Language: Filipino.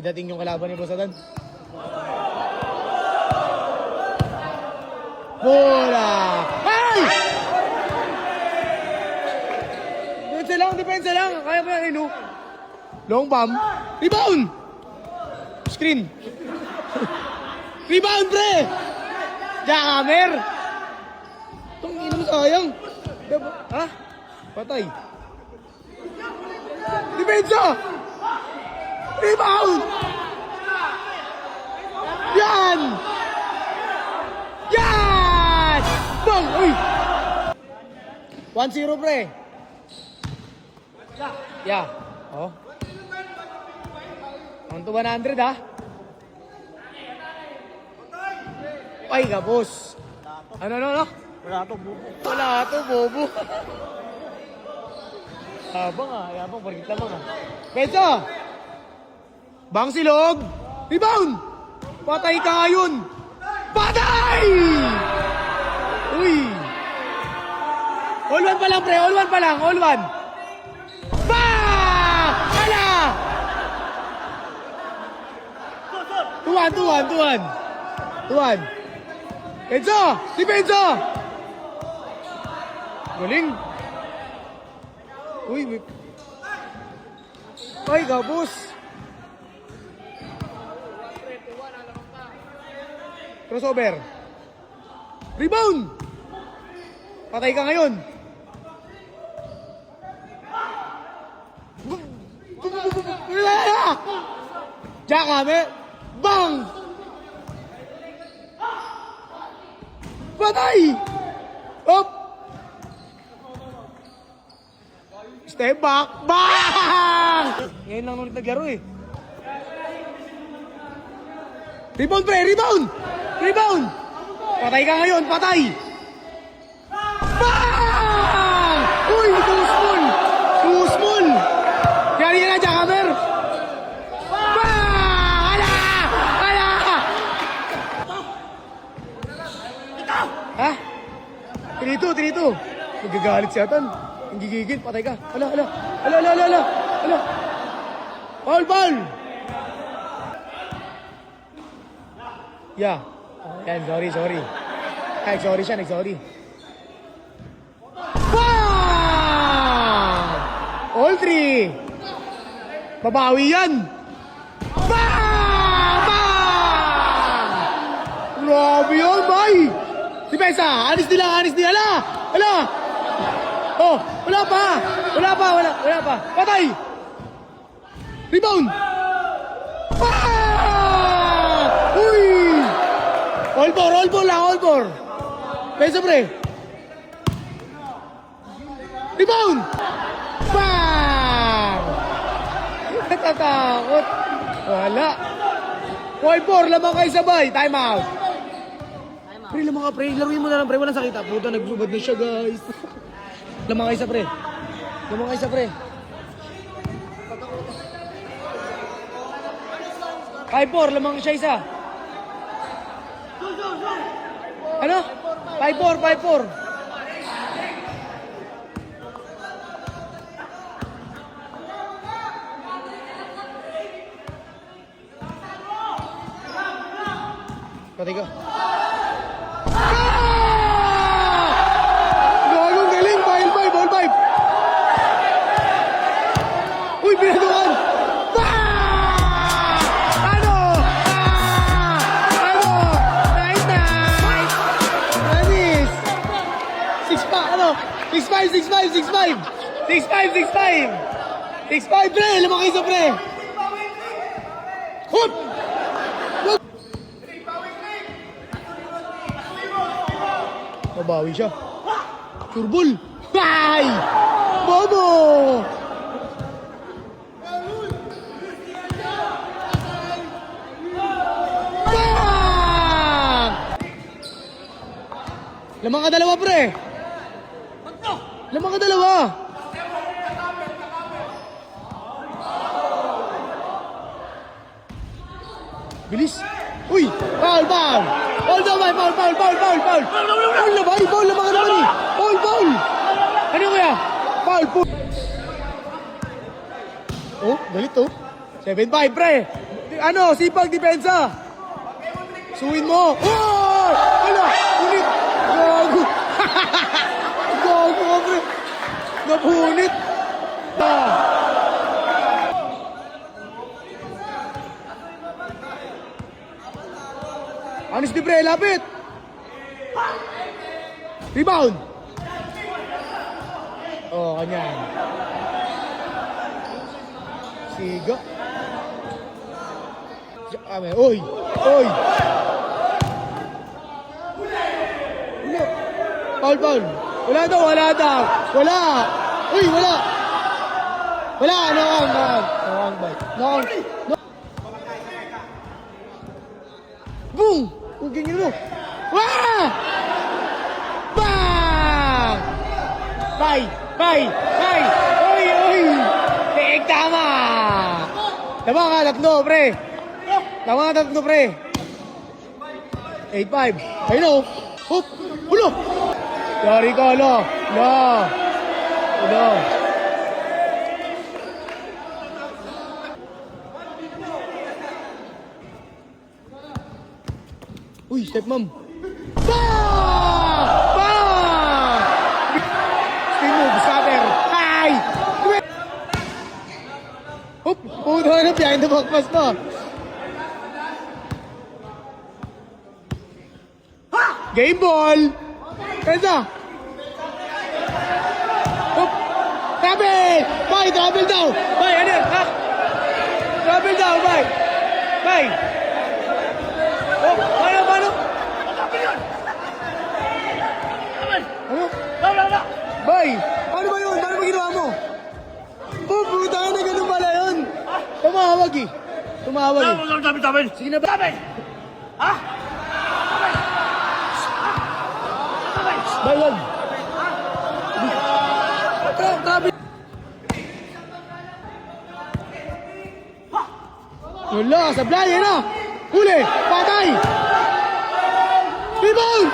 Dating yung kalaban ni Boss Adan. Bola! Ay! Depensa lang. Kaya pa yan, no? Long bomb. Rebound! Screen. Rebound, pre! Jackhammer! Itong ina mo sayang. Ha? Patay. Depensa! Rebound! Yan! Yan! Bang! Uy! 1-0, pre. Yeah. Oh. On to 100, ha? Ay, boss. Ano? Wala to, bubo. Wala to, bobo. Yabang, pargit lamang, ha? Benzo! Bang silog! Rebound! Patay ka ngayon! Patay! Uy! All one pa lang, pre. All one. Bang! Ala! 2-1. Benzo! Si Benzo! Galing! Uy! Ay, gabos! Crossover. Rebound! Patay ka ngayon. Jackhammer. Bang! Patay! Up! Step back. Bang! Ngayon lang ulit naglaro eh. Rebound, pre! Rebound! Patay ka ngayon, patay! Bang! Uy, too small! Kaya na, Jackhammer! Bang! Ala! Ha? Tinito. Nagagalit si Atan. Ang gigigil, patay ka. Ala! Foul! Yeah. Yan, sorry. Nag-sorry siya. Bang! All three. Babawi yan. Bang! Grabe yun, boy. Depensa, anis nila. Ala! Oh, wala pa. Patay. Rebound. Uy! All four. Pesa, pre. Rebound! Bang! Natatakot. Wala. All four, lamang kayo sabay. Time out. Pre, lamang ka, pre. Laruin mo na lang, pre. Walang sakit. Puta, nagsubad na siya, guys. Lamang kayo sa pre. 5-4, lamang siya isa. Ano? 5-4. Patay ka. Gagong galing, ball 5. Uy, pinadukan. Six five, pre! Lamang kayo sa pre! Hoop! Mabawi siya. Surbol! Bye! Bobo! Bang! Lamang ka dalawa, pre! Lamang ka dalawa! Bilis! Uy! Foul! Foul na ba? Foul na ba naman eh! Foul! Ano kaya? Foul! Oh, galit oh. 7-5, pre! Ano, sipag, depensa. Suwin mo. Oh! Wala! Punit! Gago! Gago ka, pre! Napunit! Anis di pre, lapit! Rebound! Oh, kanyan. Siga. Oy! Oy! Ano? Foul, foul. Wala daw, wala daw. Wala. Uy, wala. Wala, no on, no on. No on, boy. No on. No. Boom! Ugin mo. Wah! Bang! Bye! Bye! Bye! Uy, uy! Tek, tama! Tama ka, tatlo, pre. Tama ka, tatlo, pre. 8-5. Ayun o. Hop! Ulo! Yari ka, ala. Ala. Ala. Uy, step mom. Bang! Bang! Spin move, scatter. Ay! Hop! Puto na behind the back pass to. Game ball! Kesa! Hop! Travel! Bay! Travel daw! Bay! Ano? Ha? Travel daw! Bay! Bay! Oh! Paano? Paano? Ano? Bay! Paano ba yun? Paano ba ginawa mo? Oh, puta na ganun pala yun! Tumawag eh! Tumawag eh! Sige na ba? Ha? Bayad! Grabe! Wala! Sablay! Yan na! Huli! Patay! Rebound!